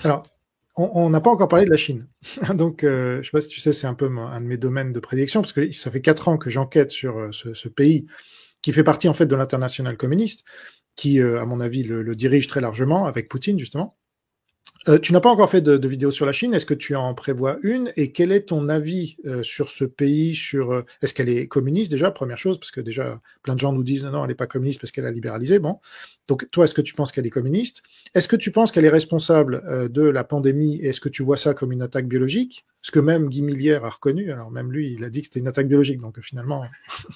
Alors, on n'a pas encore parlé de la Chine. Donc, je ne sais pas si tu sais, c'est un peu un de mes domaines de prédilection, parce que ça fait 4 ans que j'enquête sur ce pays qui fait partie en fait de l'international communiste, qui, à mon avis, le dirige très largement avec Poutine, justement. Tu n'as pas encore fait de vidéo sur la Chine. Est-ce que tu en prévois une? Et quel est ton avis sur ce pays, est-ce qu'elle est communiste déjà, première chose, parce que déjà plein de gens nous disent non, non, elle n'est pas communiste parce qu'elle a libéralisé. Bon, donc toi, est-ce que tu penses qu'elle est communiste? Est-ce que tu penses qu'elle est responsable de la pandémie? Et est-ce que tu vois ça comme une attaque biologique? Ce que même Guy Millière a reconnu. Alors même lui, il a dit que c'était une attaque biologique. Donc finalement,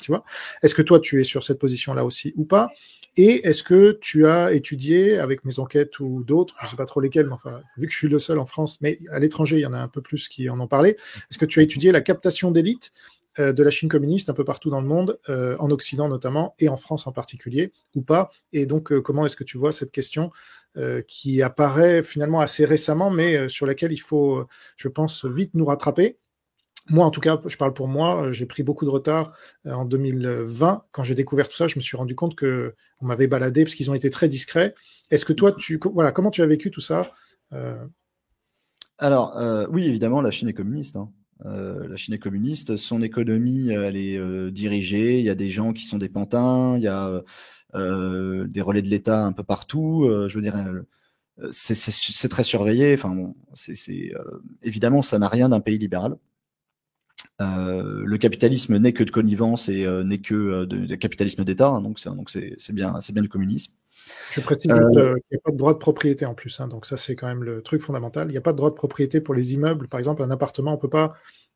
tu vois. Est-ce que toi, tu es sur cette position-là aussi ou pas? Et est-ce que tu as étudié avec mes enquêtes ou d'autres, je ne sais pas trop lesquelles, mais enfin, vu que je suis le seul en France, mais à l'étranger, il y en a un peu plus qui en ont parlé, est-ce que tu as étudié la captation d'élite de la Chine communiste un peu partout dans le monde, en Occident notamment, et en France en particulier, ou pas? Et donc, comment est-ce que tu vois cette question qui apparaît finalement assez récemment, mais sur laquelle il faut, je pense, vite nous rattraper? Moi, en tout cas, je parle pour moi, j'ai pris beaucoup de retard en 2020. Quand j'ai découvert tout ça, je me suis rendu compte que on m'avait baladé parce qu'ils ont été très discrets. Est-ce que toi, voilà, comment tu as vécu tout ça? Euh, Alors, oui, évidemment, la Chine est communiste, hein. La Chine est communiste, son économie, elle est dirigée, il y a des gens qui sont des pantins, il y a des relais de l'État un peu partout. Je veux dire, c'est très surveillé. Enfin, bon, évidemment, ça n'a rien d'un pays libéral. Le capitalisme n'est que de connivence et n'est que de capitalisme d'État, hein, donc c'est bien du communisme. je précise juste Euh, qu'il n'y a pas de droit de propriété en plus, hein, donc ça, c'est quand même le truc fondamental. Il n'y a pas de droit de propriété pour les immeubles. Par exemple, un appartement, on ne peut pas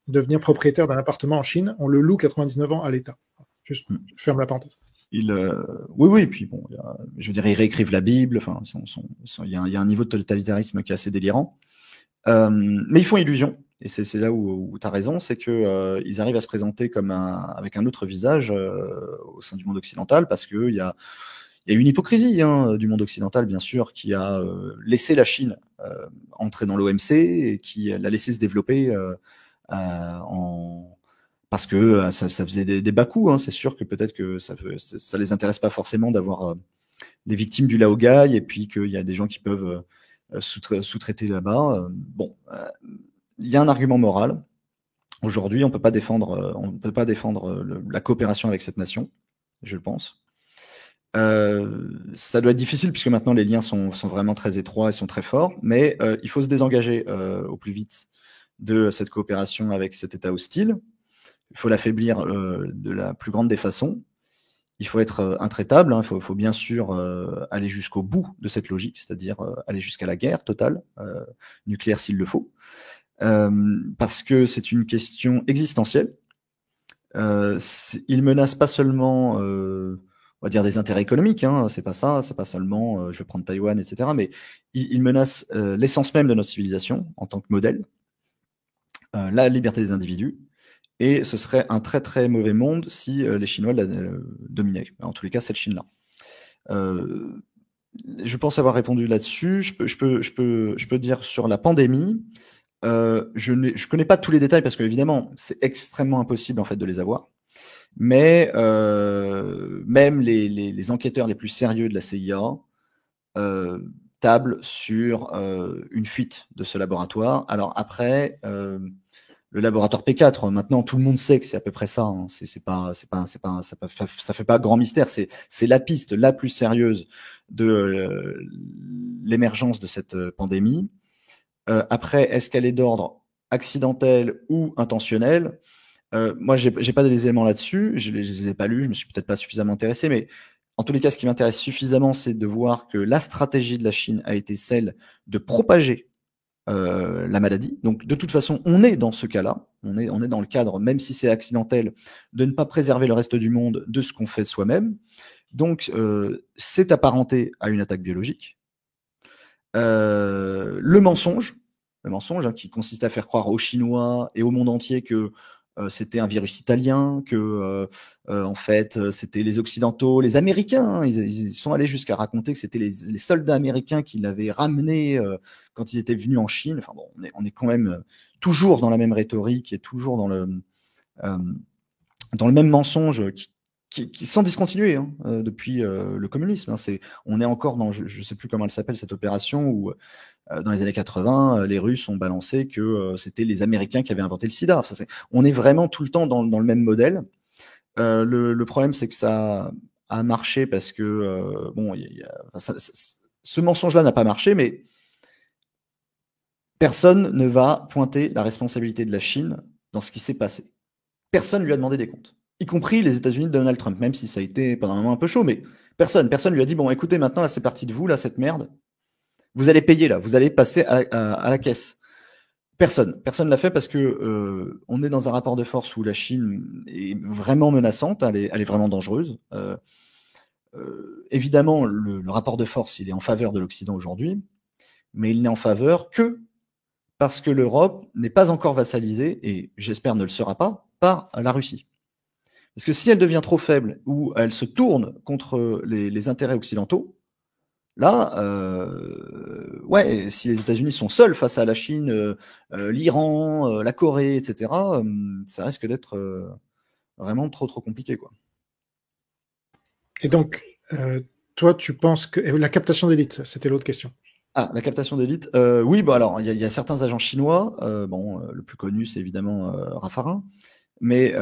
devenir propriétaire d'un appartement en Chine. On le loue 99 ans à l'État. Juste, je ferme la parenthèse. oui, oui, puis bon, je veux dire, ils réécrivent la Bible. Enfin, il y a un niveau de totalitarisme qui est assez délirant. Mais ils font illusion, et c'est là où tu as raison, c'est que ils arrivent à se présenter comme avec un autre visage au sein du monde occidental, parce qu'il y a une hypocrisie, hein, du monde occidental, bien sûr, qui a laissé la Chine entrer dans l'OMC et qui l'a laissé se développer parce que ça faisait des bas-coups, hein. C'est sûr que peut-être que ça les intéresse pas forcément d'avoir des victimes du laogai, et puis qu'il y a des gens qui peuvent sous-traiter là-bas. Bon, il y a un argument moral. Aujourd'hui, on peut pas défendre la coopération avec cette nation, je le pense. Ça doit être difficile puisque maintenant les liens sont vraiment très étroits et sont très forts, mais il faut se désengager au plus vite de cette coopération avec cet État hostile. Il faut l'affaiblir de la plus grande des façons. Il faut être intraitable, hein. Il faut bien sûr aller jusqu'au bout de cette logique, c'est-à-dire aller jusqu'à la guerre totale, nucléaire s'il le faut, parce que c'est une question existentielle. Il menace pas seulement, on va dire, des intérêts économiques, hein, c'est pas ça, c'est pas seulement, je vais prendre Taïwan, etc., mais il menace l'essence même de notre civilisation en tant que modèle, la liberté des individus. Et ce serait un très très mauvais monde si les Chinois dominaient. En tous les cas, cette Chine-là. Euh, je pense avoir répondu là-dessus. Je peux dire sur la pandémie. Je connais pas tous les détails parce que évidemment, c'est extrêmement impossible en fait de les avoir. Mais même les enquêteurs les plus sérieux de la CIA euh, tablent sur une fuite de ce laboratoire. Alors après, le laboratoire P4, maintenant tout le monde sait que c'est à peu près ça, hein. Ça fait pas grand mystère. C'est la piste la plus sérieuse de l'émergence de cette pandémie. Après, est-ce qu'elle est d'ordre accidentel ou intentionnel? Moi, j'ai pas des éléments là-dessus. Je les ai pas lus. Je me suis peut-être pas suffisamment intéressé, mais en tous les cas, ce qui m'intéresse suffisamment, c'est de voir que la stratégie de la Chine a été celle de propager la maladie. Donc, de toute façon, on est dans ce cas-là. On est dans le cadre, même si c'est accidentel, de ne pas préserver le reste du monde de ce qu'on fait soi-même. Donc, c'est apparenté à une attaque biologique. Le mensonge, hein, qui consiste à faire croire aux Chinois et au monde entier que c'était un virus italien, que en fait c'était les Occidentaux, les Américains, hein, ils sont allés jusqu'à raconter que c'était les soldats américains qui l'avaient ramené quand ils étaient venus en Chine. Enfin bon, on est quand même toujours dans la même rhétorique et toujours euh, dans le même mensonge qui sans discontinuer, hein, depuis le communisme, hein. On est encore dans, je ne sais plus comment elle s'appelle cette opération où dans les années 80, les Russes ont balancé que c'était les Américains qui avaient inventé le sida. On est vraiment tout le temps dans le même modèle. Le problème, c'est que ça a marché parce que, bon, ce mensonge-là n'a pas marché, mais personne ne va pointer la responsabilité de la Chine dans ce qui s'est passé. Personne lui a demandé des comptes, y compris les États-Unis de Donald Trump, même si ça a été pendant un moment un peu chaud, mais personne lui a dit, bon, écoutez, maintenant, là, c'est parti de vous, là, cette merde. Vous allez payer, là, vous allez passer à la caisse. Personne ne l'a fait parce que on est dans un rapport de force où la Chine est vraiment menaçante, elle est vraiment dangereuse. Évidemment, le rapport de force, il est en faveur de l'Occident aujourd'hui, mais il n'est en faveur que parce que l'Europe n'est pas encore vassalisée, et j'espère ne le sera pas, par la Russie. Parce que si elle devient trop faible ou elle se tourne contre les intérêts occidentaux, là, ouais, si les États-Unis sont seuls face à la Chine, l'Iran, la Corée, etc., ça risque d'être vraiment trop compliqué, quoi. Et donc, toi, tu penses que la captation d'élite, c'était l'autre question. Ah, la captation d'élite. Oui, bon, alors, il y a certains agents chinois. Bon, le plus connu, c'est évidemment Raffarin. Mais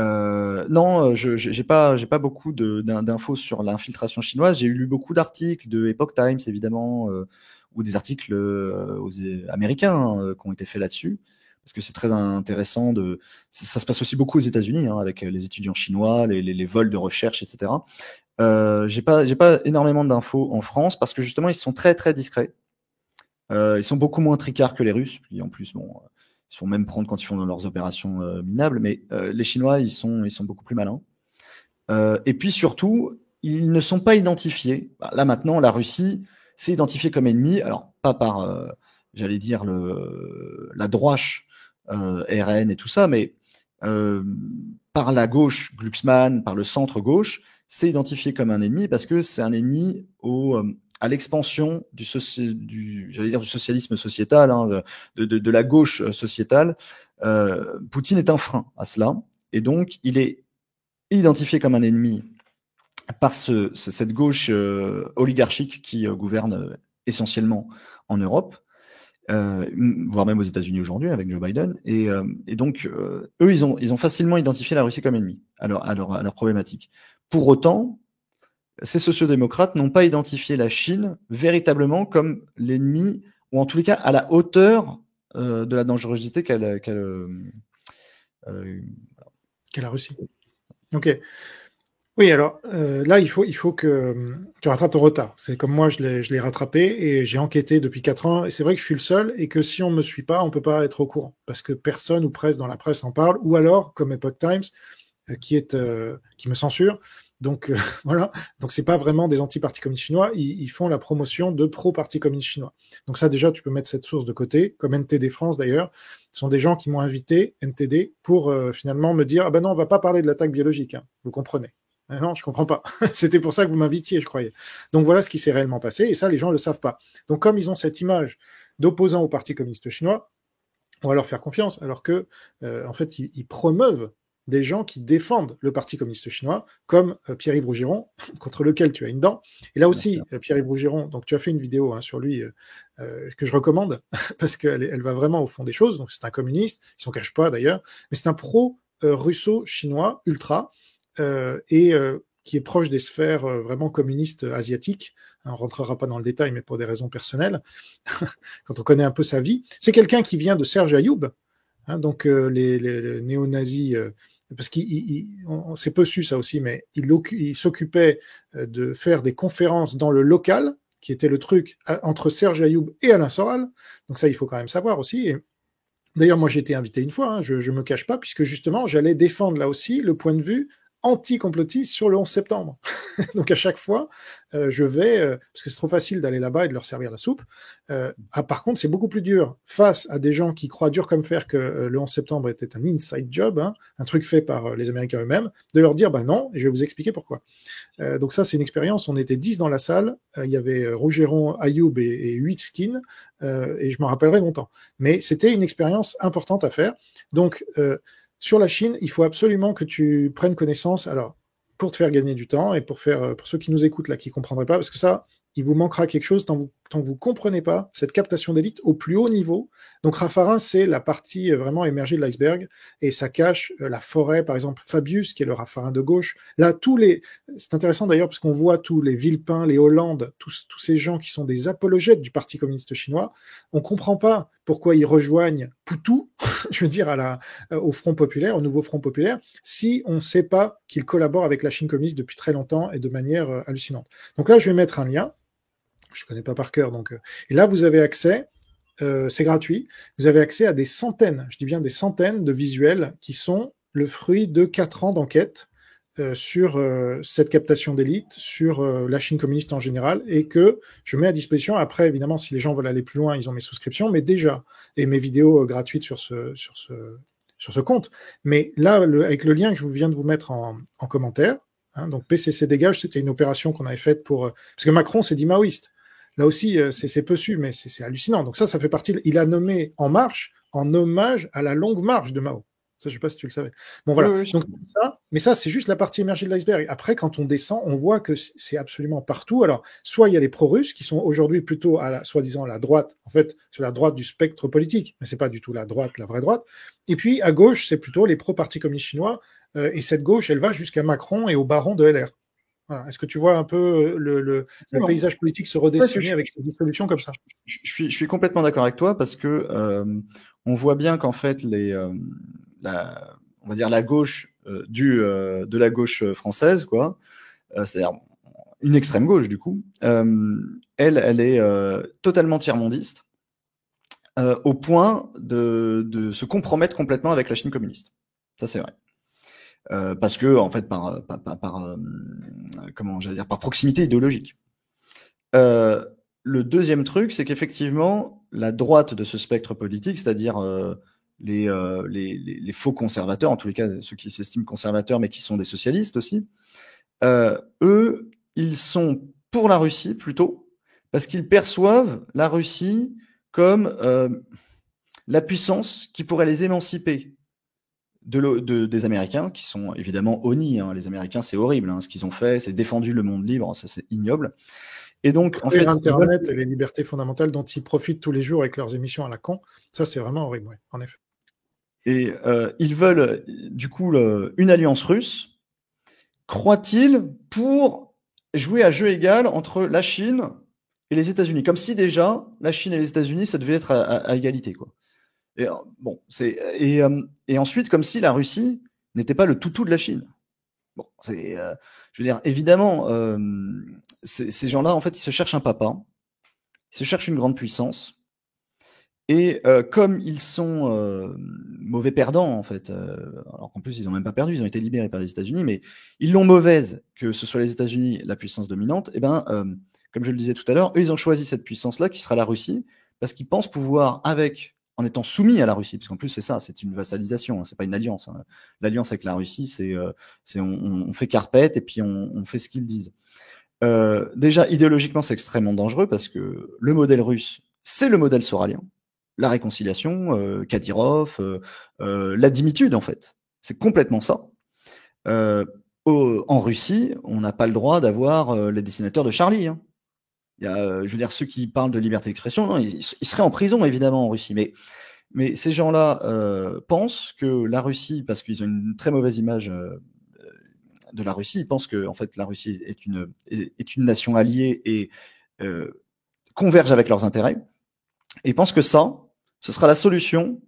non, j'ai pas beaucoup d'infos sur l'infiltration chinoise. J'ai lu beaucoup d'articles de Epoch Times, évidemment, ou des articles américains qui ont été faits là-dessus. Parce que c'est très intéressant. Ça se passe aussi beaucoup aux États-Unis, hein, avec les étudiants chinois, les vols de recherche, etc. J'ai pas énormément d'infos en France parce que justement, ils sont très discrets. Ils sont beaucoup moins tricards que les Russes. Puis en plus, bon, ils se font même prendre quand ils font leurs opérations minables. Mais les Chinois, ils sont beaucoup plus malins. Et puis surtout, ils ne sont pas identifiés. Là maintenant, la Russie s'est identifiée comme ennemi. Alors pas par, j'allais dire la droite RN et tout ça, mais par la gauche, Glucksmann, par le centre gauche, s'est identifié comme un ennemi parce que c'est un ennemi à l'expansion du socialisme sociétal, hein, de la gauche sociétale. Poutine est un frein à cela, et donc il est identifié comme un ennemi par cette gauche oligarchique qui gouverne essentiellement en Europe, voire même aux États-Unis aujourd'hui avec Joe Biden. Et donc, eux, ils ont facilement identifié la Russie comme ennemi à leur problématique. Pour autant, ces sociodémocrates n'ont pas identifié la Chine véritablement comme l'ennemi, ou en tous les cas à la hauteur de la dangerosité qu'elle la Russie. Ok. Oui, alors là, il faut que tu rattrapes ton retard. C'est comme moi, je l'ai rattrapé et j'ai enquêté depuis 4 ans. Et c'est vrai que je suis le seul et que si on ne me suit pas, on ne peut pas être au courant. Parce que personne ou presque dans la presse en parle. Ou alors, comme Epoch Times, qui me censure. Donc voilà, donc c'est pas vraiment des anti-partis communistes chinois, ils font la promotion de pro-partis communistes chinois. Donc ça déjà, tu peux mettre cette source de côté, comme NTD France d'ailleurs, ce sont des gens qui m'ont invité, NTD, pour finalement me dire, ah ben non, on va pas parler de l'attaque biologique, hein, vous comprenez. Ah non, je comprends pas. C'était pour ça que vous m'invitiez, je croyais. Donc voilà ce qui s'est réellement passé, et ça, les gens le savent pas. Donc comme ils ont cette image d'opposants au Parti communiste chinois, on va leur faire confiance, alors que, en fait, ils promeuvent des gens qui défendent le Parti communiste chinois, comme Pierre-Yves Rougiron, contre lequel tu as une dent. Et là aussi, Pierre-Yves Rougiron, donc tu as fait une vidéo hein, sur lui que je recommande, parce qu'elle va vraiment au fond des choses. Donc c'est un communiste, il s'en cache pas d'ailleurs, mais c'est un pro-russo-chinois ultra, qui est proche des sphères vraiment communistes asiatiques. On ne rentrera pas dans le détail, mais pour des raisons personnelles, quand on connaît un peu sa vie. C'est quelqu'un qui vient de Serge Ayoub, hein, donc les néo-nazis, parce c'est peu su ça aussi, mais il s'occupait de faire des conférences dans le local, qui était le truc entre Serge Ayoub et Alain Soral. Donc ça, il faut quand même savoir aussi. Et d'ailleurs, moi, j'ai été invité une fois, hein, je ne me cache pas, puisque justement, j'allais défendre là aussi le point de vue anti-complotiste sur le 11 septembre. Donc à chaque fois, je vais, parce que c'est trop facile d'aller là-bas et de leur servir la soupe. Par contre, c'est beaucoup plus dur face à des gens qui croient dur comme fer que le 11 septembre était un inside job, hein, un truc fait par les Américains eux-mêmes, de leur dire, bah non, et je vais vous expliquer pourquoi. Donc ça, c'est une expérience. On était 10 dans la salle. Il y avait Rougiron, Ayoub et 8 skins, et je m'en rappellerai longtemps. Mais c'était une expérience importante à faire. Donc, sur la Chine, il faut absolument que tu prennes connaissance. Alors, pour te faire gagner du temps et pour ceux qui nous écoutent là, qui comprendraient pas, parce que ça, il vous manquera quelque chose tant que vous ne comprenez pas cette captation d'élite au plus haut niveau. Donc Raffarin, c'est la partie vraiment émergée de l'iceberg, et ça cache la forêt, par exemple Fabius, qui est le Raffarin de gauche. Là, c'est intéressant d'ailleurs, parce qu'on voit tous les Villepin, les Hollande, tous ces gens qui sont des apologètes du Parti communiste chinois. On ne comprend pas pourquoi ils rejoignent Poutou, je veux dire, au Front populaire, au nouveau Front populaire, si on ne sait pas qu'ils collaborent avec la Chine communiste depuis très longtemps et de manière hallucinante. Donc là, je vais mettre un lien. Je ne connais pas par cœur. Et là, vous avez accès, c'est gratuit, vous avez accès à des centaines, je dis bien des centaines de visuels qui sont le fruit de 4 ans d'enquête sur cette captation d'élite, sur la Chine communiste en général, et que je mets à disposition. Après, évidemment, si les gens veulent aller plus loin, ils ont mes souscriptions, mais déjà, et mes vidéos gratuites sur ce compte. Mais là, avec le lien que je viens de vous mettre en commentaire, hein, donc PCC dégage, c'était une opération qu'on avait faite parce que Macron s'est dit maoïste. Là aussi, c'est peu su, mais c'est hallucinant. Donc ça fait partie. Il a nommé En Marche en hommage à la longue marche de Mao. Ça, je ne sais pas si tu le savais. Bon, voilà. Oui. Donc, mais ça, c'est juste la partie émergée de l'iceberg. Après, quand on descend, on voit que c'est absolument partout. Alors, soit il y a les pro-russes qui sont aujourd'hui plutôt soi-disant la droite, en fait, sur la droite du spectre politique, mais c'est pas du tout la droite, la vraie droite. Et puis, à gauche, c'est plutôt les pro-partis communistes chinois. Et cette gauche, elle va jusqu'à Macron et au baron de LR. Voilà. Est-ce que tu vois un peu le paysage politique se redessiner avec ces dissolutions comme ça? Je suis complètement d'accord avec toi, parce que on voit bien qu'en fait, on va dire la gauche de la gauche française, quoi, c'est-à-dire une extrême gauche du coup, elle est totalement tiers-mondiste, au point de se compromettre complètement avec la Chine communiste. Ça, c'est vrai. Parce que, en fait, comment j'allais dire, par proximité idéologique. Le deuxième truc, c'est qu'effectivement, la droite de ce spectre politique, c'est-à-dire les faux conservateurs, en tous les cas ceux qui s'estiment conservateurs mais qui sont des socialistes aussi, eux, ils sont pour la Russie plutôt, parce qu'ils perçoivent la Russie comme la puissance qui pourrait les émanciper des Américains, qui sont évidemment honnis. Hein. Les Américains, c'est horrible. Hein. Ce qu'ils ont fait, c'est défendu le monde libre. Ça, c'est ignoble. Et donc, en fait, Internet et les libertés fondamentales dont ils profitent tous les jours avec leurs émissions à la con, ça, c'est vraiment horrible, ouais, en effet. Et ils veulent, du coup, une alliance russe, croient-ils, pour jouer à jeu égal entre la Chine et les États-Unis. Comme si déjà, la Chine et les États-Unis, ça devait être à égalité, quoi. Et, bon, et ensuite, comme si la Russie n'était pas le toutou de la Chine. Bon, je veux dire, évidemment, ces gens-là, en fait, ils se cherchent un papa, ils se cherchent une grande puissance, et comme ils sont mauvais perdants, en fait, alors qu'en plus, ils n'ont même pas perdu, ils ont été libérés par les États-Unis, mais ils l'ont mauvaise, que ce soit les États-Unis la puissance dominante, et ben, comme je le disais tout à l'heure, eux, ils ont choisi cette puissance-là, qui sera la Russie, parce qu'ils pensent pouvoir, en étant soumis à la Russie, parce qu'en plus c'est ça, c'est une vassalisation, hein, c'est pas une alliance. Hein. L'alliance avec la Russie, c'est on fait carpette et puis on fait ce qu'ils disent. Déjà, idéologiquement, c'est extrêmement dangereux, parce que le modèle russe, c'est le modèle soralien. La réconciliation, Kadyrov, la dimitude, en fait. C'est complètement ça. En Russie, on n'a pas le droit d'avoir les dessinateurs de Charlie. Hein. Il y a, je veux dire, ceux qui parlent de liberté d'expression, ils seraient en prison, évidemment, en Russie. Mais ces gens-là pensent que la Russie, parce qu'ils ont une très mauvaise image de la Russie, ils pensent que en fait, la Russie est une nation alliée et converge avec leurs intérêts. Et ils pensent que ce sera la solution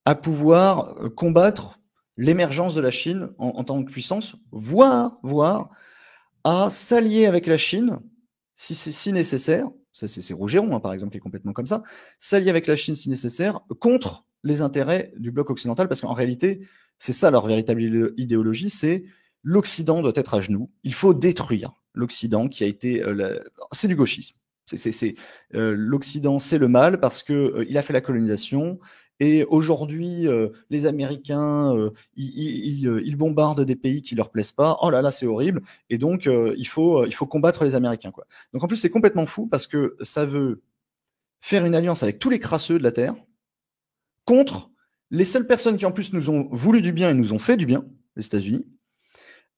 à pouvoir combattre l'émergence de la Chine en tant que puissance, voire à s'allier avec la Chine, si nécessaire, ça c'est Rougeron, hein, par exemple, qui est complètement comme ça, s'allier avec la Chine si nécessaire, contre les intérêts du bloc occidental, parce qu'en réalité, c'est ça leur véritable idéologie, c'est l'Occident doit être à genoux, il faut détruire l'Occident qui a été... c'est du gauchisme. L'Occident, c'est le mal, parce qu'il a fait la colonisation, et aujourd'hui, les Américains, ils bombardent des pays qui leur plaisent pas. Oh là là, c'est horrible. Et donc, il faut combattre les Américains, quoi. Donc en plus, c'est complètement fou, parce que ça veut faire une alliance avec tous les crasseux de la Terre contre les seules personnes qui en plus nous ont voulu du bien et nous ont fait du bien, les États-Unis.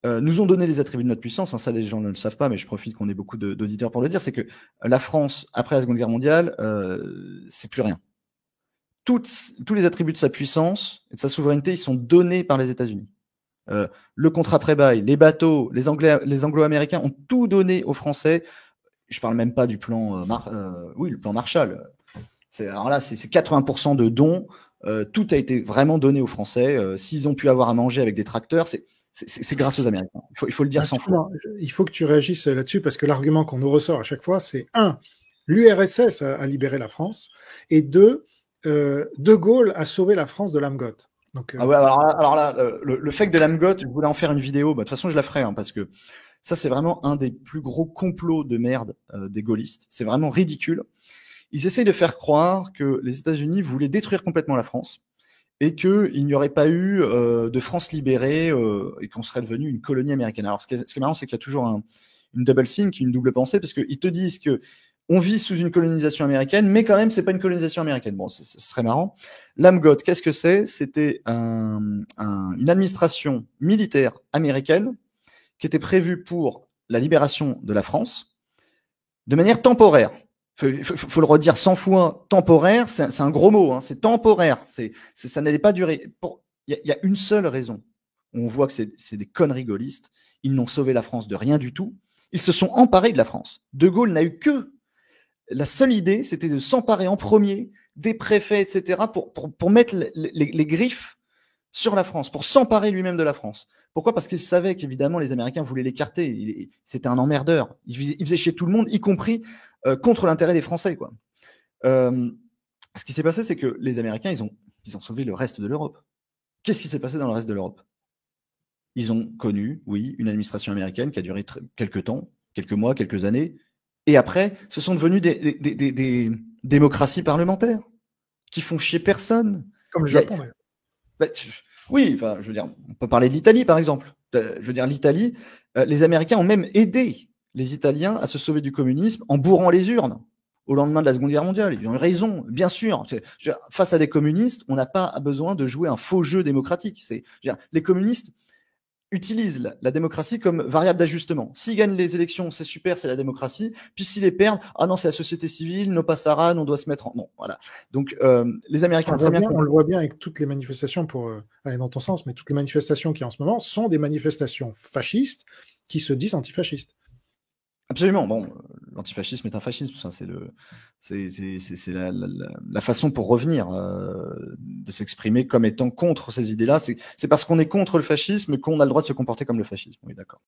nous ont donné les attributs de notre puissance, hein, ça les gens ne le savent pas, mais je profite qu'on ait beaucoup d'auditeurs pour le dire, c'est que la France, après la Seconde Guerre mondiale, c'est plus rien. Tous les attributs de sa puissance et de sa souveraineté, ils sont donnés par les États-Unis. Le contrat pré-bail, les bateaux, les Anglo-Américains ont tout donné aux Français. Je parle même pas du plan, le plan Marshall. Alors là, c'est 80% de dons. Tout a été vraiment donné aux Français. S'ils ont pu avoir à manger avec des tracteurs, c'est grâce aux Américains. Il faut le dire 100 fois. Il faut que tu réagisses là-dessus parce que l'argument qu'on nous ressort à chaque fois, c'est l'URSS a libéré la France, et deux, De Gaulle a sauvé la France de l'Amgote. Donc, Ah ouais, alors là, le fake de l'Amgote, je voulais en faire une vidéo. De toute façon, je la ferai, hein, parce que ça, c'est vraiment un des plus gros complots de merde des gaullistes. C'est vraiment ridicule. Ils essayent de faire croire que les États-Unis voulaient détruire complètement la France et qu'il n'y aurait pas eu de France libérée et qu'on serait devenu une colonie américaine. Alors, ce qui est marrant, c'est qu'il y a toujours une double think, une double pensée, parce qu'ils te disent que on vit sous une colonisation américaine, mais quand même, c'est pas une colonisation américaine. Bon, ce serait marrant. L'AMGOT, qu'est-ce que c'est? C'était une administration militaire américaine qui était prévue pour la libération de la France de manière temporaire. Faut le redire 100 fois, temporaire, c'est un gros mot, hein, c'est temporaire. Ça n'allait pas durer. Il y a une seule raison. On voit que c'est des conneries gaullistes. Ils n'ont sauvé la France de rien du tout. Ils se sont emparés de la France. De Gaulle n'a eu que la seule idée, c'était de s'emparer en premier des préfets, etc., pour mettre les griffes sur la France, pour s'emparer lui-même de la France. Pourquoi? Parce qu'il savait qu'évidemment les Américains voulaient l'écarter. C'était un emmerdeur. Il faisait chier tout le monde, y compris contre l'intérêt des Français, quoi. Ce qui s'est passé, c'est que les Américains, ils ont sauvé le reste de l'Europe. Qu'est-ce qui s'est passé dans le reste de l'Europe? Ils ont connu, oui, une administration américaine qui a duré quelques temps, quelques mois, quelques années. Et après, ce sont devenus des démocraties parlementaires qui font chier personne. Comme le Japon, d'ailleurs. Oui, enfin, je veux dire, on peut parler de l'Italie, par exemple. Je veux dire, l'Italie, les Américains ont même aidé les Italiens à se sauver du communisme en bourrant les urnes au lendemain de la Seconde Guerre mondiale. Ils ont eu raison, bien sûr. Face à des communistes, on n'a pas besoin de jouer un faux jeu démocratique. Les communistes utilisent la démocratie comme variable d'ajustement. S'ils gagnent les élections, c'est super, c'est la démocratie. Puis s'ils les perdent, ah non, c'est la société civile, no passaran, on doit se mettre en... Non, voilà. Donc, les Américains... On le voit bien avec toutes les manifestations, pour aller dans ton sens, mais toutes les manifestations qui en ce moment sont des manifestations fascistes qui se disent antifascistes. Absolument. Bon, l'antifascisme est un fascisme. C'est la façon pour revenir de s'exprimer comme étant contre ces idées-là. C'est parce qu'on est contre le fascisme qu'on a le droit de se comporter comme le fascisme. Oui, d'accord.